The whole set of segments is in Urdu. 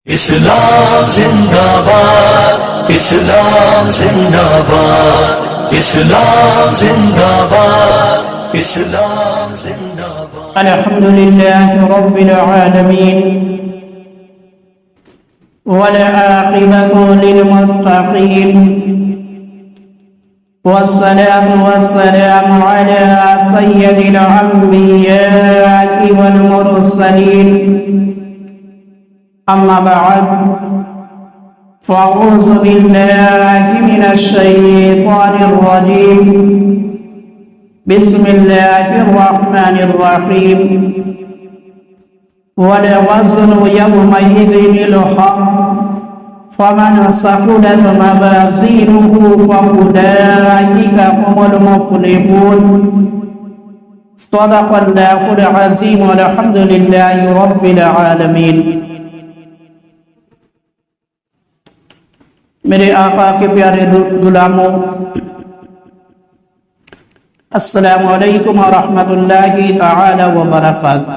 اسلام زندہ باد، اسلام زندہ باد، اسلام زندہ باد، اسلام زندہ باد۔ الحمدللہ رب العالمین والعاقبۃ للمتقین والصلاة والسلام علی سید الانبیاء والمرسلین، اما بعد فاعوذ باللہ من الشیطان الرجیم، بسم اللہ الرحمن الرحیم۔ والوزن یومئذ الحق فمن ثقلت موازینہ فاولئک هم المفلحون۔ صدق اللہ العظیم والحمد للہ رب العالمین۔ میرے آقا کے پیارے غلاموں، السلام علیکم ورحمۃ اللہ تعالی وبرکاتہ۔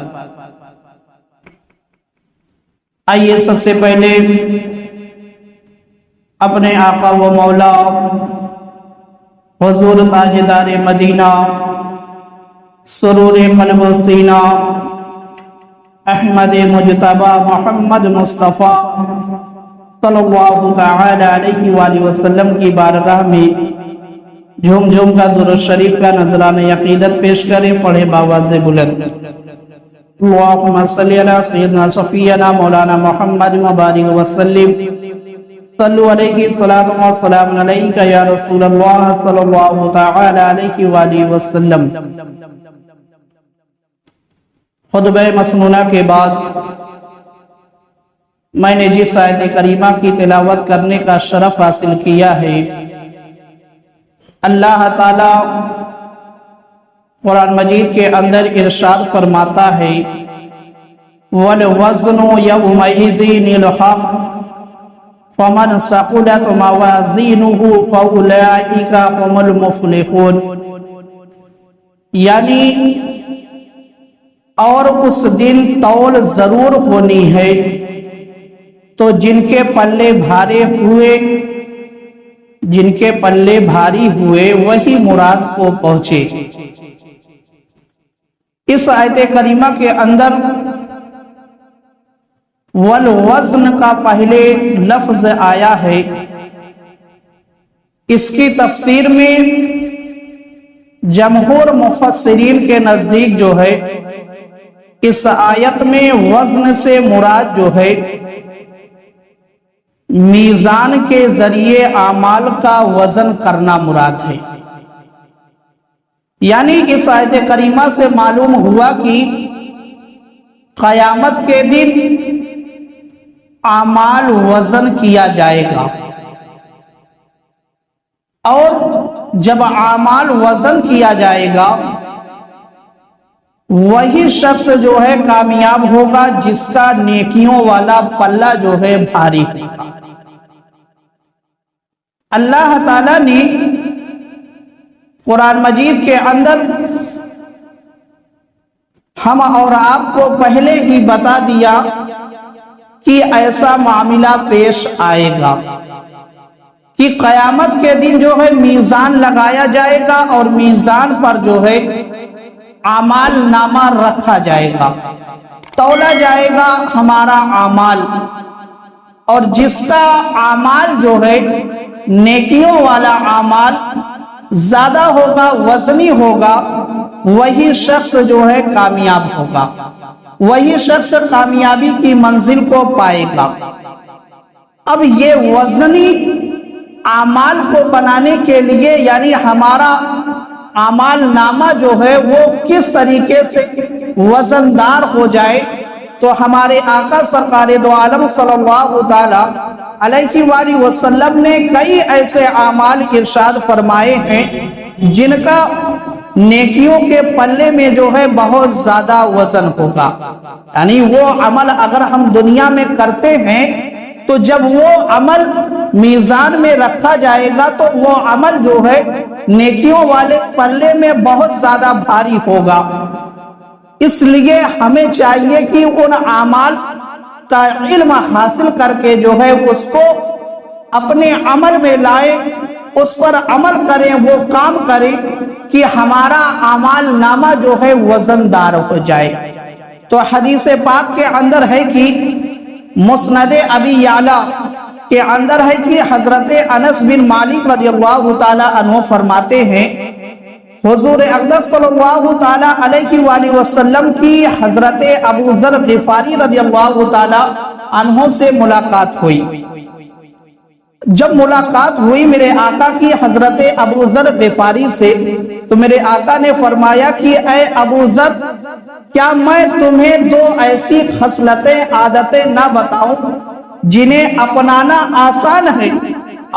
آئیے سب سے پہلے اپنے آقا و مولا حضور تاجدار مدینہ، سرور قلب و سینہ، احمد مجتبی محمد مصطفیٰ صلی اللہ تعالی علیہ وآلہ وسلم کی بارگاہ میں جھوم جھوم کا درود شریف کا نذرانہ عقیدت پیش کریں، پڑھے باواز بلند۔ اللہم صلی علی سیدنا صفینا مولانا محمد مبارک وسلم، صلو علیہ الصلاۃ والسلام علیک یا رسول اللہ صلی اللہ تعالی علیہ وآلہ وسلم۔ خطبہ مسنونہ کے بعد میں نے جس آیت کریمہ کی تلاوت کرنے کا شرف حاصل کیا ہے، اللہ تعالی قرآن مجید کے اندر ارشاد فرماتا ہے، وَالْوَزْنُ يَوْمَئِذٍ الْحَقُّ فَمَنْ ثَقُلَتْ مَوَازِينُهُ فَأُولَئِكَ هُمُ الْمُفْلِحُونَ۔ یعنی اور اس دن تول ضرور ہونی ہے تو جن کے پلے بھاری ہوئے وہی مراد کو پہنچے۔ اس آیت کریمہ کے اندر والوزن کا پہلے لفظ آیا ہے۔ اس کی تفسیر میں جمہور مفسرین کے نزدیک جو ہے، اس آیت میں وزن سے مراد جو ہے میزان کے ذریعے اعمال کا وزن کرنا مراد ہے۔ یعنی اس آیت کریمہ سے معلوم ہوا کہ قیامت کے دن اعمال وزن کیا جائے گا، اور جب اعمال وزن کیا جائے گا وہی شخص جو ہے کامیاب ہوگا جس کا نیکیوں والا پلہ جو ہے بھاری ہوگا۔ اللہ تعالیٰ نے قرآن مجید کے اندر ہم اور آپ کو پہلے ہی بتا دیا کہ ایسا معاملہ پیش آئے گا کہ قیامت کے دن جو ہے میزان لگایا جائے گا، اور میزان پر جو ہے اعمال نامہ رکھا جائے گا، تولا جائے گا ہمارا اعمال، اور جس کا اعمال جو ہے نیکیوں والا اعمال زیادہ ہوگا، وزنی ہوگا، وہی شخص جو ہے کامیاب ہوگا، وہی شخص کامیابی کی منزل کو پائے گا۔ اب یہ وزنی اعمال کو بنانے کے لیے، یعنی ہمارا اعمال نامہ جو ہے وہ کس طریقے سے وزندار ہو جائے، تو ہمارے آقا سرکار دو عالم صلی اللہ تعالی علیہ وآلہ وسلم نے کئی ایسے اعمال ارشاد فرمائے ہیں جن کا نیکیوں کے پلے میں جو ہے بہت زیادہ وزن ہوگا۔ یعنی وہ عمل اگر ہم دنیا میں کرتے ہیں تو جب وہ عمل میزان میں رکھا جائے گا تو وہ عمل جو ہے نیکیوں والے پلے میں بہت زیادہ بھاری ہوگا۔ اس لیے ہمیں چاہیے کہ ان اعمال کا علم حاصل کر کے جو ہے اس کو اپنے عمل میں لائے، اس پر عمل کریں، وہ کام کریں کہ ہمارا اعمال نامہ جو ہے وزن دار ہو جائے۔ تو حدیث پاک کے اندر ہے کہ مسند ابی یعلا کے اندر ہے کہ حضرت انس بن مالک رضی اللہ تعالی عنہ فرماتے ہیں حضور اقدس صلی اللہ تعالی علیہ وآلہ وسلم کی حضرت ابو ذر غفاری رضی اللہ تعالی عنہ سے ملاقات ہوئی۔ جب ملاقات ہوئی میرے آقا کی حضرت ابو ذر غفاری سے، تو میرے آقا نے فرمایا کہ اے ابو ذر، کیا میں تمہیں دو ایسی خصلتیں، عادتیں نہ بتاؤں جنہیں اپنانا آسان ہے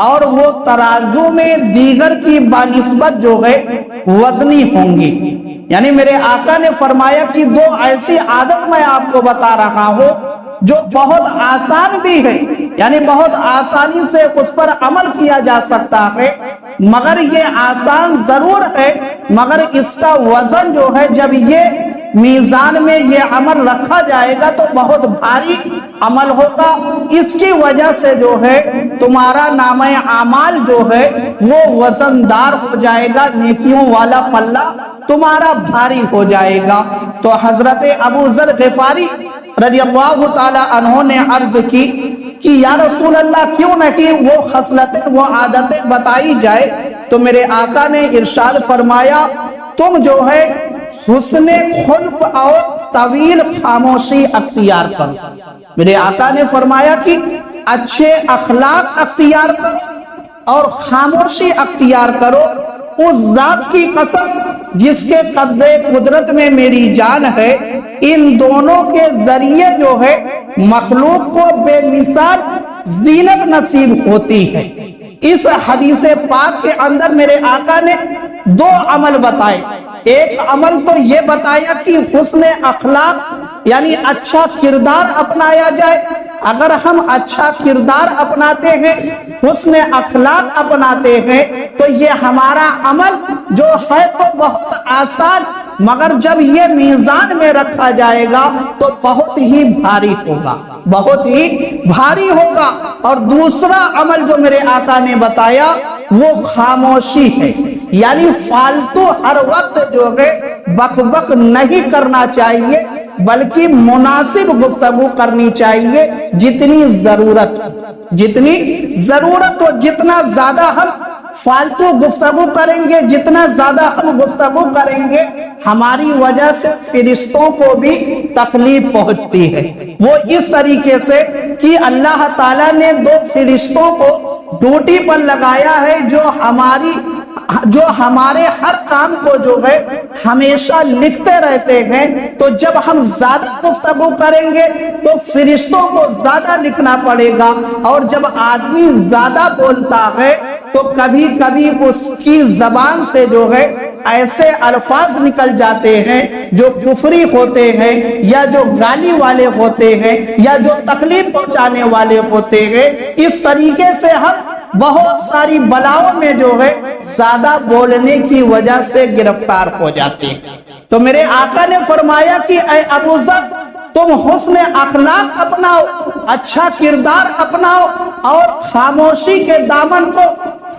اور وہ ترازو میں دیگر کی بانسبت جو ہے وزنی ہوں گی؟ یعنی میرے آقا نے فرمایا کہ دو ایسی عادت میں آپ کو بتا رہا ہوں جو بہت آسان بھی ہے، یعنی بہت آسانی سے اس پر عمل کیا جا سکتا ہے، مگر یہ آسان ضرور ہے، مگر اس کا وزن جو ہے جب یہ میزان میں یہ عمل رکھا جائے گا تو بہت بھاری عمل ہوگا۔ اس کی وجہ سے جو ہے تمہارا نامہ اعمال جو ہے وہ وزندار ہو جائے گا، نیکیوں والا پلہ تمہارا بھاری ہو جائے گا۔ تو حضرت ابو ذر غفاری رضی اللہ تعالی عنہ نے عرض کی کہ یا رسول اللہ کیوں نہیں وہ خصلتیں، وہ عادتیں بتائی جائے؟ تو میرے آقا نے ارشاد فرمایا تم جو ہے حسن خلق اور طویل خاموشی اختیار کرو۔ میرے آقا نے فرمایا کہ اچھے اخلاق اختیار کرو اور خاموشی اختیار کرو، اس ذات کی قسم جس کے قبضے قدرت میں میری جان ہے، ان دونوں کے ذریعے جو ہے مخلوق کو بے مثال زینت نصیب ہوتی ہے۔ اس حدیث پاک کے اندر میرے آقا نے دو عمل بتائے۔ ایک عمل تو یہ بتایا کہ حسن اخلاق یعنی اچھا کردار اپنایا جائے۔ اگر ہم اچھا کردار اپناتے ہیں، حسن اخلاق اپناتے ہیں، تو یہ ہمارا عمل جو ہے تو بہت آسان، مگر جب یہ میزان میں رکھا جائے گا تو بہت ہی بھاری ہوگا، بہت ہی بھاری ہوگا۔ اور دوسرا عمل جو میرے آقا نے بتایا وہ خاموشی ہے، یعنی فالتو ہر وقت جو ہے بک بک نہیں کرنا چاہیے، بلکہ مناسب گفتگو کرنی چاہیے، جتنی ضرورت ہو۔ جتنا زیادہ ہم فالتو گفتگو کریں گے، جتنا زیادہ ہم گفتگو کریں گے، ہماری وجہ سے فرشتوں کو بھی تکلیف پہنچتی ہے۔ وہ اس طریقے سے کہ اللہ تعالیٰ نے دو فرشتوں کو ڈیوٹی پر لگایا ہے جو ہمارے ہر کام کو جو ہے ہمیشہ لکھتے رہتے ہیں۔ تو جب ہم زیادہ گفتگو کریں گے تو فرشتوں کو زیادہ لکھنا پڑے گا، اور جب آدمی زیادہ بولتا ہے تو کبھی کبھی اس کی زبان سے جو ہے ایسے الفاظ نکل جاتے ہیں جو کفری ہوتے ہیں، یا جو گالی والے ہوتے ہیں، یا جو تکلیف پہنچانے والے ہوتے ہیں۔ اس طریقے سے ہم بہت ساری بلاؤں میں جو ہے زیادہ بولنے کی وجہ سے گرفتار ہو جاتے ہیں۔ تو میرے آقا نے فرمایا کہ اے ابو ذر، تم حسن اخلاق اپناؤ، اچھا کردار اپناؤ، اور خاموشی کے دامن کو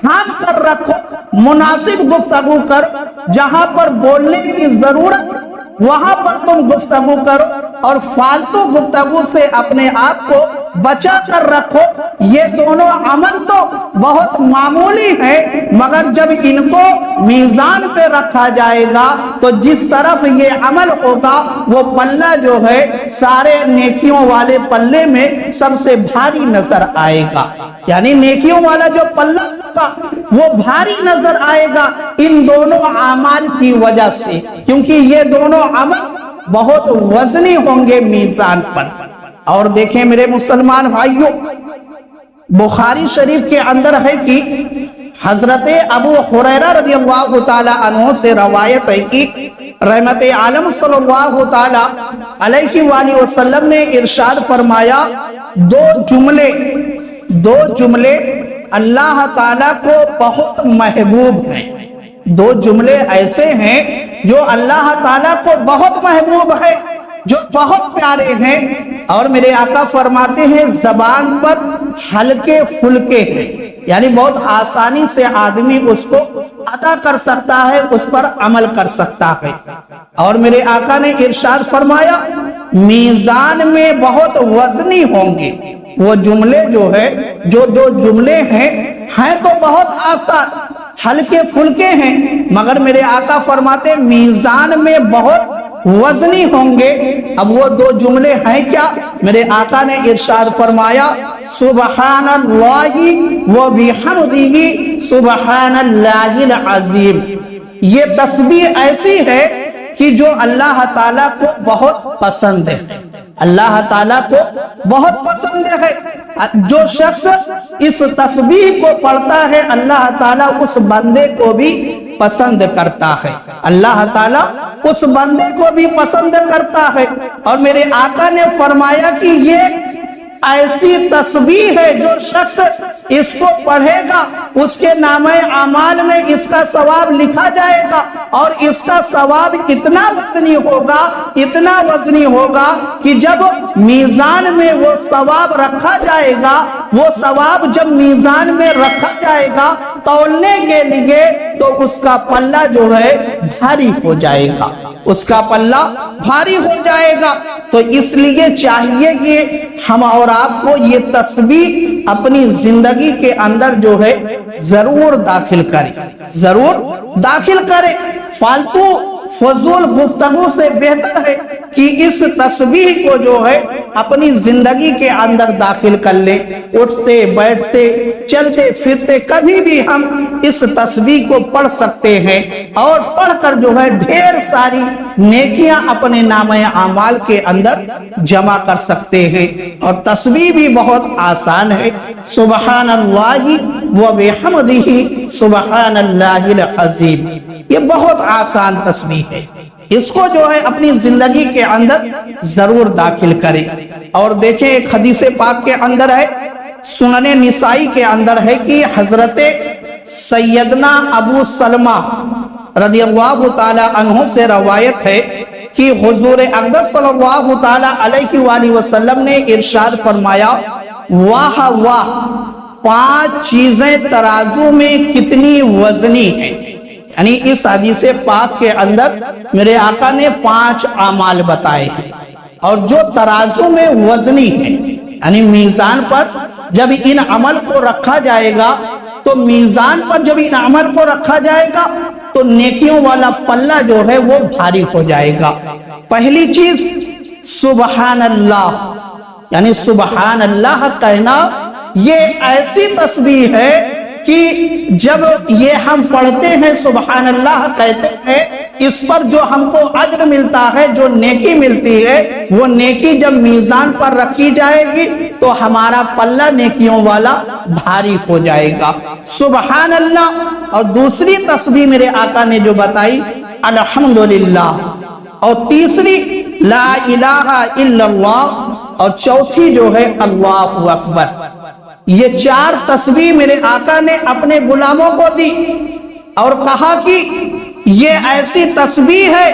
تھام کر رکھو، مناسب گفتگو کرو، جہاں پر بولنے کی ضرورت وہاں پر تم گفتگو کرو، اور فالتو گفتگو سے اپنے آپ کو بچا کر رکھو۔ یہ دونوں عمل تو بہت معمولی ہیں، مگر جب ان کو میزان پہ رکھا جائے گا تو جس طرف یہ عمل ہوگا وہ پلہ جو ہے سارے نیکیوں والے پلے میں سب سے بھاری نظر آئے گا، یعنی نیکیوں والا جو پلہ ہوگا وہ بھاری نظر آئے گا ان دونوں اعمال کی وجہ سے، کیونکہ یہ دونوں عمل بہت وزنی ہوں گے میزان پر۔ اور دیکھیں میرے مسلمان بھائیوں، بخاری شریف کے اندر ہے کہ حضرت ابو ہریرہ رضی اللہ تعالی عنہ سے روایت ہے کہ رحمت عالم صلی اللہ تعالی علیہ وآلہ وسلم نے ارشاد فرمایا دو جملے اللہ تعالیٰ کو بہت محبوب ہیں۔ دو جملے ایسے ہیں جو اللہ تعالیٰ کو بہت محبوب ہے، جو بہت پیارے ہیں، اور میرے آقا فرماتے ہیں زبان پر ہلکے پھلکے ہیں، یعنی بہت آسانی سے آدمی اس کو ادا کر سکتا ہے، اس پر عمل کر سکتا ہے۔ اور میرے آقا نے ارشاد فرمایا میزان میں بہت وزنی ہوں گے۔ وہ جملے جو ہے جو دو جملے ہیں تو بہت آسان ہلکے پھلکے ہیں، مگر میرے آقا فرماتے ہیں میزان میں بہت وزنی ہوں گے۔ اب وہ دو جملے ہیں کیا؟ میرے آقا نے ارشاد فرمایا سبحان اللہ و بحمدہ سبحان اللہ العظیم۔ یہ تسبیح ایسی ہے کہ جو اللہ تعالیٰ کو بہت پسند ہے، اللہ تعالیٰ کو بہت پسند ہے۔ جو شخص اس تسبیح کو پڑھتا ہے اللہ تعالیٰ اس بندے کو بھی پسند کرتا ہے، اللہ تعالیٰ اس بندے کو بھی پسند کرتا ہے۔ اور میرے آقا نے فرمایا کہ یہ ایسی تسبیح ہے جو شخص اس کو پڑھے گا اس کے نامہ اعمال میں اس کا ثواب لکھا جائے گا، اور اس کا ثواب اتنا وزنی ہوگا، اتنا وزنی ہوگا کہ جب میزان میں وہ ثواب رکھا جائے گا، وہ ثواب جب میزان میں رکھا جائے گا تولنے کے لیے تو اس کا پلہ جو ہے بھاری ہو جائے گا، اس کا پلہ بھاری ہو جائے گا۔ تو اس لیے چاہیے کہ ہم اور آپ کو یہ تسبیح اپنی زندگی کے اندر جو ہے ضرور داخل کریں، ضرور داخل کریں۔ فالتو فضول گفتگو سے بہتر ہے کہ اس تسبیح کو جو ہے اپنی زندگی کے اندر داخل کر لیں۔ اٹھتے بیٹھتے چلتے پھرتے کبھی بھی ہم اس تسبیح کو پڑھ سکتے ہیں، اور پڑھ کر جو ہے ڈھیر ساری نیکیاں اپنے نامہ اعمال کے اندر جمع کر سکتے ہیں۔ اور تسبیح بھی بہت آسان ہے، سبحان اللہ و بحمدہ سبحان اللہ العظیم، یہ بہت آسان تسبیح ہے، اس کو جو ہے اپنی زندگی کے اندر ضرور داخل کریں۔ اور دیکھیں ایک حدیث پاک کے اندر ہے، سنن نسائی کے اندر ہے کہ حضرت سیدنا ابو سلمہ رضی اللہ تعالی عنہ سے روایت ہے کہ حضور اقدس صلی اللہ تعالی علیہ وآلہ وسلم نے ارشاد فرمایا واہ واہ 5 چیزیں ترازو میں کتنی وزنی ہیں۔ یعنی اس حدیث پاک کے اندر میرے آقا نے 5 اعمال بتائے ہیں، اور جو ترازو میں وزنی ہے، یعنی میزان پر جب ان عمل کو رکھا جائے گا تو میزان پر جب ان عمل کو رکھا جائے گا تو نیکیوں والا پلہ جو ہے وہ بھاری ہو جائے گا۔ پہلی چیز سبحان اللہ، یعنی سبحان اللہ کہنا یہ ایسی تسبیح ہے کہ جب یہ ہم پڑھتے ہیں سبحان اللہ کہتے ہیں، اس پر جو ہم کو اجر ملتا ہے، جو نیکی ملتی ہے، وہ نیکی جب میزان پر رکھی جائے گی تو ہمارا پلہ نیکیوں والا بھاری ہو جائے گا، سبحان اللہ۔ اور دوسری تسبیح میرے آقا نے جو بتائی الحمدللہ، اور تیسری لا الہ الا اللہ، اور چوتھی جو ہے اللہ اکبر۔ یہ 4 تسبیح میرے آقا نے اپنے غلاموں کو دی اور کہا کہ یہ ایسی تسبیح ہے،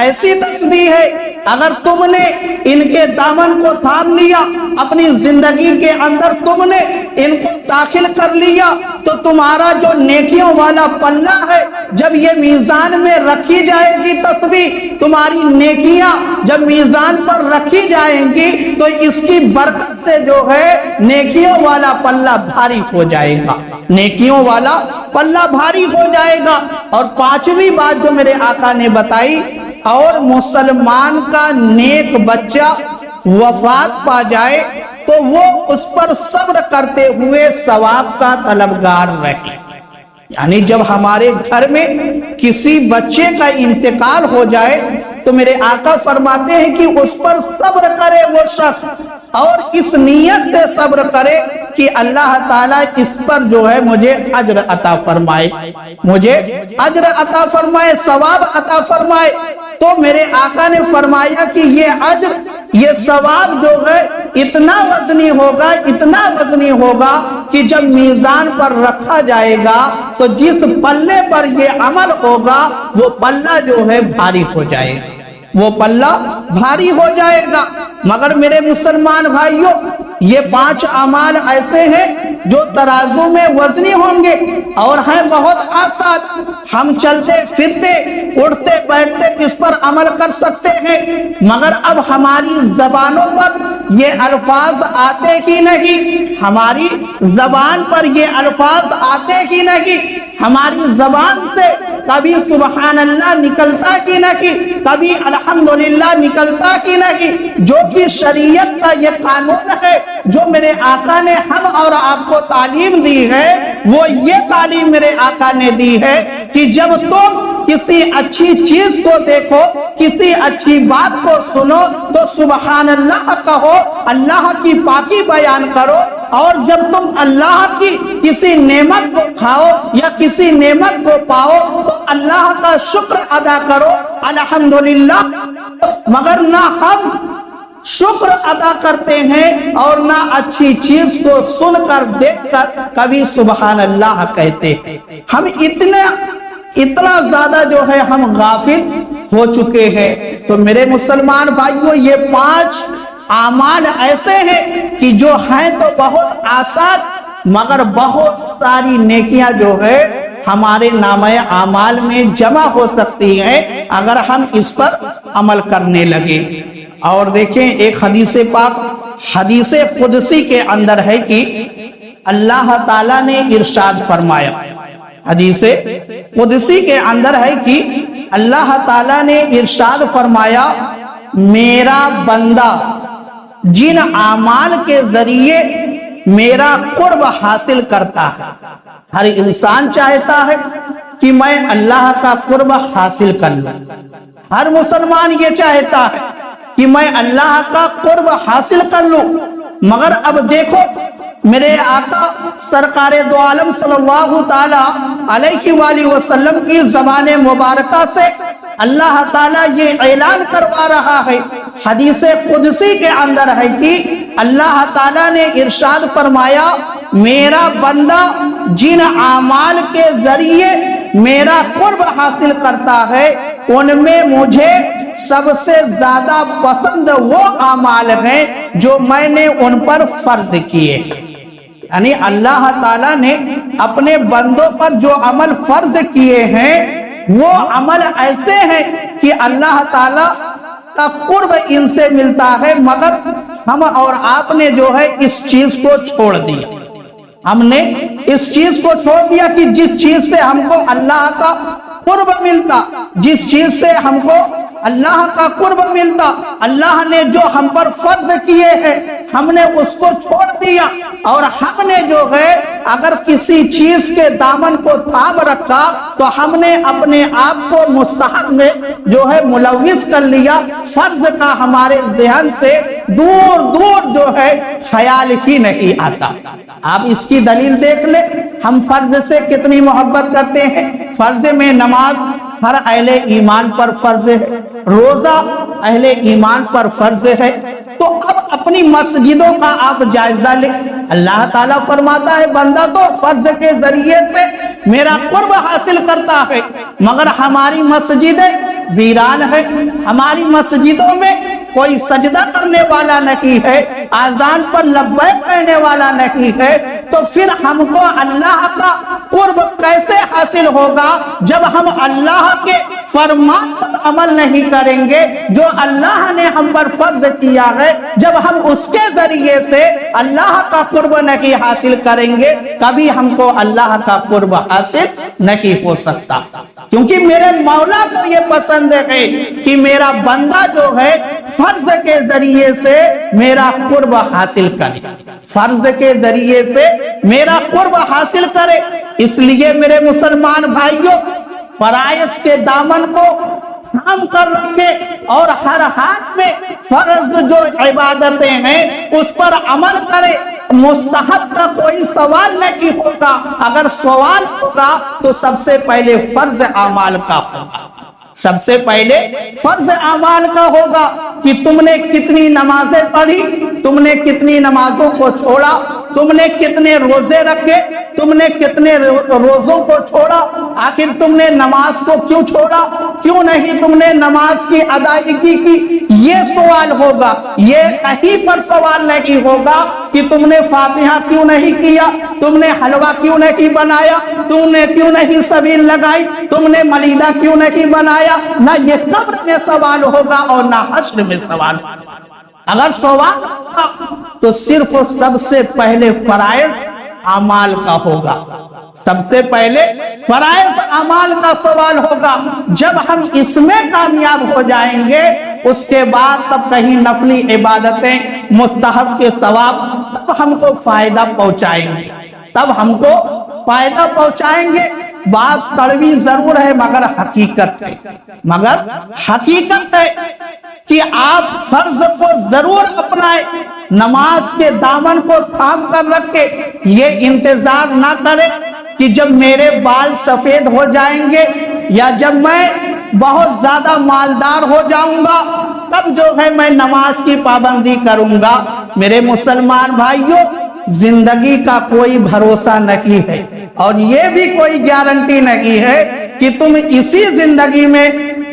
ایسی تسبیح ہے، اگر تم نے ان کے دامن کو تھام لیا، اپنی زندگی کے اندر تم نے ان کو داخل کر لیا، تو تمہارا جو نیکیوں والا پلہ ہے جب یہ میزان میں رکھی جائے گی تسبیح، تمہاری نیکیاں جب میزان پر رکھی جائیں گی تو اس کی برکت سے جو ہے نیکیوں والا پلہ بھاری ہو جائے گا، نیکیوں والا پلہ بھاری ہو جائے گا۔ اور 5ویں بات جو میرے آقا نے بتائی، اور مسلمان کا نیک بچہ وفات پا جائے تو وہ اس پر صبر کرتے ہوئے ثواب کا طلبگار رہے۔ یعنی جب ہمارے گھر میں کسی بچے کا انتقال ہو جائے تو میرے آقا فرماتے ہیں کہ اس پر صبر کرے وہ شخص، اور اس نیت سے صبر کرے کہ اللہ تعالیٰ اس پر جو ہے مجھے اجر عطا فرمائے، مجھے اجر عطا فرمائے، ثواب عطا فرمائے۔ تو میرے آقا نے فرمایا کہ یہ اجر، یہ ثواب جو ہے اتنا وزنی ہوگا، اتنا وزنی ہوگا کہ جب میزان پر رکھا جائے گا تو جس پلے پر یہ عمل ہوگا وہ پلہ جو ہے بھاری ہو جائے گا، وہ پلہ بھاری ہو جائے گا۔ مگر میرے مسلمان بھائیوں، یہ 5 اعمال ایسے ہیں جو ترازو میں وزنی ہوں گے اور ہیں بہت آسان۔ ہم چلتے پھرتے اٹھتے بیٹھتے اس پر عمل کر سکتے ہیں، مگر اب ہماری زبانوں پر یہ الفاظ آتے ہی نہیں، ہماری زبان پر یہ الفاظ آتے ہی نہیں، ہماری زبان سے کبھی سبحان اللہ نکلتا ہی نہیں، کبھی الحمدللہ نکلتا ہی نہیں۔ جو کہ شریعت کا یہ قانون ہے، جو میرے آقا نے ہم اور آپ کو تعلیم دی ہے، وہ یہ تعلیم میرے آقا نے دی ہے کہ جب تم کسی اچھی چیز کو دیکھو، کسی اچھی بات کو سنو تو سبحان اللہ کہو، اللہ کی پاکی بیان کرو، اور جب تم اللہ کی کسی نعمت کو کھاؤ یا کسی نعمت کو پاؤ تو اللہ کا شکر ادا کرو، الحمدللہ۔ مگر نہ ہم شکر ادا کرتے ہیں اور نہ اچھی چیز کو سن کر دیکھ کر کبھی سبحان اللہ کہتے ہیں۔ ہم اتنا زیادہ جو ہے ہم غافل ہو چکے ہیں۔ تو میرے مسلمان بھائیوں، یہ 5 اعمال ایسے ہیں کہ جو ہیں تو بہت آسان، مگر بہت ساری نیکیاں جو ہے ہمارے نامہ اعمال میں جمع ہو سکتی ہیں اگر ہم اس پر عمل کرنے لگے۔ اور دیکھیں، ایک حدیث پاک حدیث قدسی کے اندر ہے کہ اللہ تعالیٰ نے ارشاد فرمایا، حدیث قدسی کے اندر ہے کہ اللہ تعالیٰ نے ارشاد فرمایا، میرا بندہ جن اعمال کے ذریعے میرا قرب حاصل کرتا ہے، ہر انسان چاہتا ہے کہ میں اللہ کا قرب حاصل کر لوں، ہر مسلمان یہ چاہتا ہے کہ میں اللہ کا قرب حاصل کر لوں۔ مگر اب دیکھو، میرے آقا سرکار دو عالم صلی اللہ تعالی علیہ وآلہ وسلم کی زبان مبارکہ سے اللہ تعالیٰ یہ اعلان کروا رہا ہے، حدیث قدسی کے اندر ہے کہ اللہ تعالیٰ نے ارشاد فرمایا، میرا بندہ جن اعمال کے ذریعے میرا قرب حاصل کرتا ہے ان میں مجھے سب سے زیادہ پسند وہ اعمال ہیں جو میں نے ان پر فرض کیے۔ یعنی اللہ تعالیٰ نے اپنے بندوں پر جو عمل فرض کیے ہیں وہ عمل ایسے ہیں کہ اللہ تعالیٰ کا قرب ان سے ملتا ہے، مگر ہم اور آپ نے جو ہے اس چیز کو چھوڑ دیا۔ ہم نے اس چیز کو چھوڑ دیا کہ جس چیز سے ہم کو اللہ کا قرب ملتا، جس چیز سے ہم کو اللہ کا قرب ملتا، اللہ نے جو ہم پر فرض کیے ہیں ہم نے اس کو چھوڑ دیا، اور ہم نے جو ہے اگر کسی چیز کے دامن کو تھام رکھا تو ہم نے اپنے آپ کو مستحب میں جو ہے ملوث کر لیا، فرض کا ہمارے ذہن سے دور دور جو ہے خیال ہی نہیں آتا۔ آپ اس کی دلیل دیکھ لیں، ہم فرض سے کتنی محبت کرتے ہیں۔ فرض میں نماز ہر اہل ایمان پر فرض ہے، روزہ اہل ایمان پر فرض ہے۔ تو اب اپنی مسجدوں کا آپ جائزہ لیں، اللہ تعالیٰ فرماتا ہے بندہ تو فرض کے ذریعے سے میرا قرب حاصل کرتا ہے، مگر ہماری مسجدیں ویران ہے، ہماری مسجدوں میں کوئی سجدہ کرنے والا نہیں ہے، آذان پر لبیک کہنے والا نہیں ہے، تو پھر ہم کو اللہ کا قرب کیسے حاصل ہوگا جب ہم اللہ کے فرمان پر عمل نہیں کریں گے جو اللہ نے ہم پر فرض کیا ہے؟ جب ہم اس کے ذریعے سے اللہ کا قرب نہیں حاصل کریں گے کبھی ہم کو اللہ کا قرب حاصل نہیں ہو سکتا، کیونکہ میرے مولا کو یہ پسند ہے کہ میرا بندہ جو ہے فرض کے ذریعے سے میرا قرب حاصل کرے، فرض کے ذریعے سے میرا قرب حاصل کرے۔ اس لیے میرے مسلمان بھائیوں، فرائض کے دامن کو تھام کر رکھے اور ہر حال میں فرض جو عبادتیں ہیں اس پر عمل کرے۔ مستحب کا کوئی سوال نہیں ہوگا، اگر سوال ہوگا تو سب سے پہلے فرض اعمال کا ہوگا، سب سے پہلے فرض اعمال کا ہوگا کہ تم نے کتنی نمازیں پڑھی، تم نے کتنی نمازوں کو چھوڑا، تم نے کتنے روزے رکھے، تم نے کتنے روزوں کو چھوڑا، آخر تم نے نماز کو کیوں چھوڑا، کیوں نہیں تم نے نماز کی ادائیگی کی، یہ سوال ہوگا۔ یہ کہیں پر سوال نہیں ہوگا کہ تم نے فاتحہ کیوں نہیں کیا، تم نے حلوہ کیوں نہیں بنایا، تم نے کیوں نہیں سبیل لگائی، تم نے ملیدہ کیوں نہیں بنایا۔ نہ یہ قبر میں سوال ہوگا اور نہ حشر میں سوال ہوگا۔ اگر سوال ہوگا تو صرف سب سے پہلے فرائض اعمال کا ہوگا، سب سے پہلے فرائض اعمال کا سوال ہوگا۔ جب ہم اس میں کامیاب ہو جائیں گے اس کے بعد تب کہیں نفلی عبادتیں، مستحب کے ثواب تب ہم کو فائدہ پہنچائیں گے، تب ہم کو فائدہ پہنچائیں گے۔ بات کڑوی ضرور ہے مگر حقیقت ہے، مگر حقیقت ہے کہ آپ فرض کو ضرور اپنائیں، نماز کے دامن کو تھام کر رکھے، یہ انتظار نہ کریں کہ جب میرے بال سفید ہو جائیں گے یا جب میں بہت زیادہ مالدار ہو جاؤں گا تب جو ہے میں نماز کی پابندی کروں گا۔ میرے مسلمان بھائیوں، زندگی کا کوئی بھروسہ نہیں ہے اور یہ بھی کوئی گارنٹی نہیں ہے کہ تم اسی زندگی میں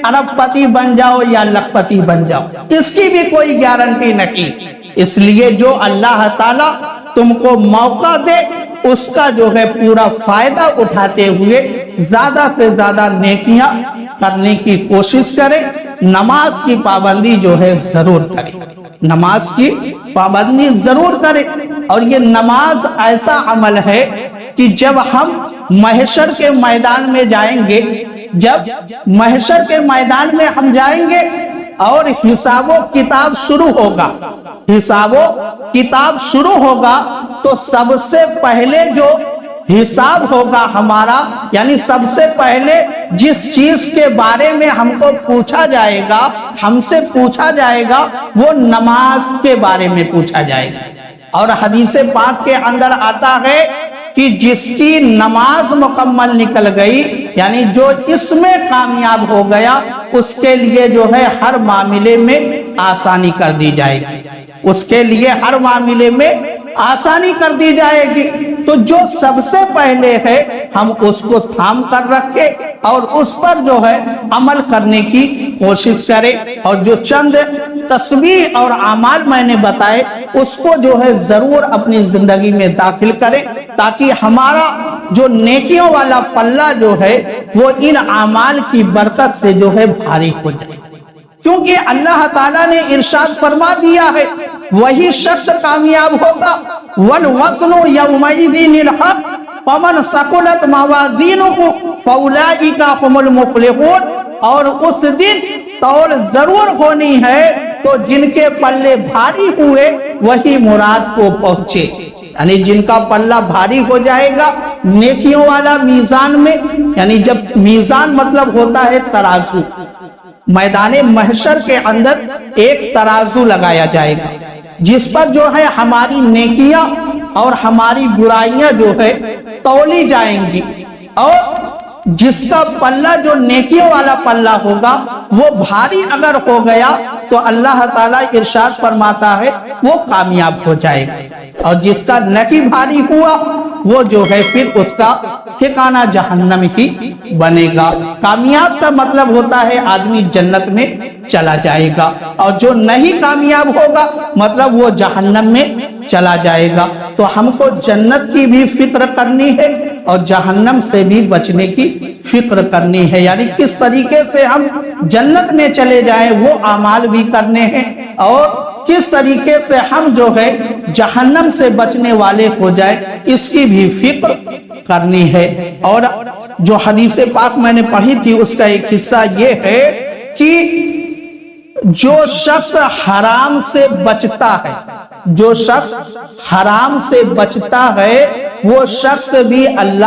ارب پتی بن جاؤ یا لکھ پتی بن جاؤ، اس کی بھی کوئی گارنٹی نہیں۔ اس لیے جو اللہ تعالیٰ تم کو موقع دے اس کا جو ہے پورا فائدہ اٹھاتے ہوئے زیادہ سے زیادہ نیکیاں کرنے کی کوشش کرے، نماز کی پابندی جو ہے ضرور کرے، نماز کی پابندی ضرور کرے۔ اور یہ نماز ایسا عمل ہے کہ جب ہم محشر کے میدان میں جائیں گے، جب محشر کے میدان میں ہم جائیں گے اور حساب و کتاب شروع ہوگا، حساب و کتاب شروع ہوگا تو سب سے پہلے جو حساب ہوگا ہمارا، یعنی سب سے پہلے جس چیز کے بارے میں ہم کو پوچھا جائے گا، ہم سے پوچھا جائے گا، وہ نماز کے بارے میں پوچھا جائے گا۔ اور حدیث پاک کے اندر آتا ہے کہ جس کی نماز مکمل نکل گئی، یعنی جو اس میں کامیاب ہو گیا، اس کے لیے جو ہے ہر معاملے میں آسانی کر دی جائے گی، اس کے لیے ہر معاملے میں آسانی کر دی جائے گی۔ تو جو سب سے پہلے ہے ہم اس کو تھام کر رکھے اور اس پر جو ہے عمل کرنے کی کوشش کرے، اور جو چند تسبیح اور اعمال میں نے بتائے اس کو جو ہے ضرور اپنی زندگی میں داخل کرے، تاکہ ہمارا جو نیکیوں والا پلہ جو ہے وہ ان اعمال کی برکت سے جو ہے بھاری ہو جائے۔ کیونکہ اللہ تعالیٰ نے ارشاد فرما دیا ہے وہی شخص کامیاب ہوگا، وَالْوَزْنُ يَوْمَئِذٍ الْحَقُّ فَمَنْ ثَقُلَتْ مَوَازِينُهُ فَأُولَئِكَ هُمُ الْمُفْلِحُونَ۔ اور اس دن تول ضرور ہونی ہے تو جن کے پلے بھاری ہوئے وہی مراد کو پہنچے، یعنی جن کا پلہ بھاری ہو جائے گا نیکیوں والا میزان میں، یعنی جب میزان مطلب ہوتا ہے ترازو، میدان محشر کے اندر ایک ترازو لگایا جائے گا جس پر جو ہے ہماری نیکیاں اور ہماری برائیاں جو ہے تولی جائیں گی، اور جس کا پلہ جو نیکیوں والا پلہ ہوگا وہ بھاری اگر ہو گیا تو اللہ تعالیٰ ارشاد فرماتا ہے وہ کامیاب ہو جائے گا، اور جس کا نہیں بھاری ہوا وہ جو ہے پھر اس کا ٹھکانہ جہنم ہی بنے گا۔ کامیاب کا مطلب ہوتا ہے آدمی جنت میں چلا جائے گا، اور جو نہیں کامیاب ہوگا مطلب وہ جہنم میں چلا جائے گا۔ تو ہم کو جنت کی بھی فکر کرنی ہے اور جہنم سے بھی بچنے کی فکر کرنی ہے، یعنی کس طریقے سے ہم جنت میں چلے جائیں وہ اعمال بھی کرنے ہیں، اور کس طریقے سے ہم جو ہے جہنم سے بچنے والے ہو جائے اس کی بھی فکر کرنی ہے۔ اور جو حدیث پاک میں نے پڑھی تھی اس کا ایک حصہ یہ ہے کہ جو شخص حرام سے بچتا ہے، جو شخص حرام سے بچتا ہے وہ شخص بھی اللہ